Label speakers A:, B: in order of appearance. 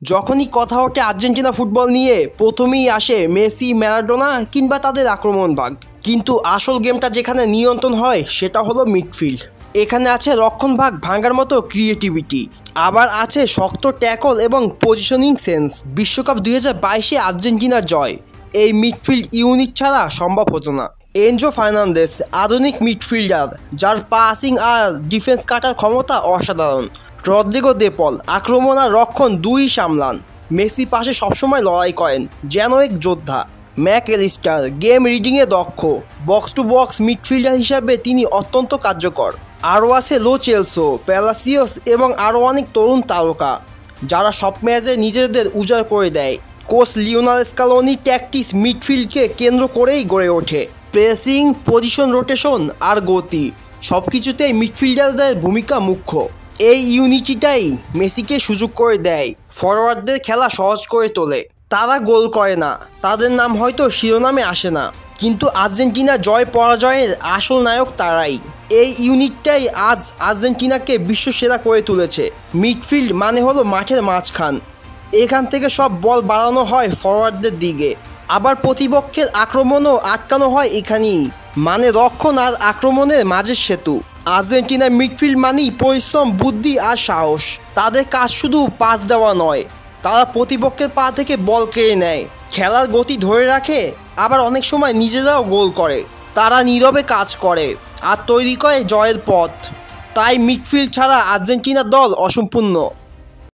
A: যখনই কথা ওঠে আর্জেন্টিনা ফুটবল নিয়ে প্রথমেই আসে মেসি, ম্যারাডোনা কিংবা তাদের আক্রমণ ভাগ। কিন্তু আসল গেমটা যেখানে নিয়ন্ত্রণ হয় সেটা হলো মিডফিল্ড। এখানে আছে রক্ষণ ভাগ ভাঙার মতো ক্রিয়েটিভিটি, আবার আছে শক্ত ট্যাকল এবং পজিশনিং সেন্স। বিশ্বকাপ 2022-এ আর্জেন্টিনার জয় এই মিডফিল্ড ইউনিট ছাড়া সম্ভব হতো না। এনজো ফার্নান্দেস আধুনিক মিডফিল্ডার, যার পাসিং আর ডিফেন্স কাটার ক্ষমতা অসাধারণ। রদ্রিগো দে পল আক্রমণ আর রক্ষণ দুই সামলান। মেসি পাশে সবসময় লড়াই করেন যেন এক যোদ্ধা। ম্যাক অ্যালিস্টার গেম রিডিংয়ে দক্ষ, বক্স টু বক্স মিডফিল্ডার হিসাবে তিনি অত্যন্ত কার্যকর। আরও আছে লো চেলসো, প্যালাসিওস এবং আরও অনেক তরুণ তারকা যারা সব ম্যাচে নিজেদের উজাড় করে দেয়। কোচ লিওনেল স্কালোনি ট্যাকটিক্স মিডফিল্ডকে কেন্দ্র করেই গড়ে ওঠে। প্রেসিং, পজিশন রোটেশন আর গতি সব কিছুতেই মিডফিল্ডারদের ভূমিকা মুখ্য। এই ইউনিটিটাই মেসিকে সুযোগ করে দেয়, ফরওয়ার্ডদের খেলা সহজ করে তোলে। তারা গোল করে না, তাদের নাম হয়তো শিরোনামে আসে না, কিন্তু আর্জেন্টিনা জয় পরাজয়ের আসল নায়ক তারাই। এই ইউনিটটাই আজ আর্জেন্টিনাকে বিশ্বসেরা করে তুলেছে। মিডফিল্ড মানে হলো মাঠের মাঝখান, এখান থেকে সব বল বাড়ানো হয় ফরওয়ার্ডদের দিকে, আবার প্রতিপক্ষের আক্রমণও আটকানো হয় এখানেই। মানে রক্ষণ আর আক্রমণের মাঝের সেতু। আর্জেন্টিনার মিডফিল্ড মানেই পরিশ্রম, বুদ্ধি আর সাহস। তাদের কাজ শুধু পাস দেওয়া নয়, তারা প্রতিপক্ষের পা থেকে বল কেড়ে নেয়, খেলার গতি ধরে রাখে, আবার অনেক সময় নিজেরাও গোল করে। তারা নীরবে কাজ করে আর তৈরি করে জয়ের পথ। তাই মিডফিল্ড ছাড়া আর্জেন্টিনার দল অসম্পূর্ণ।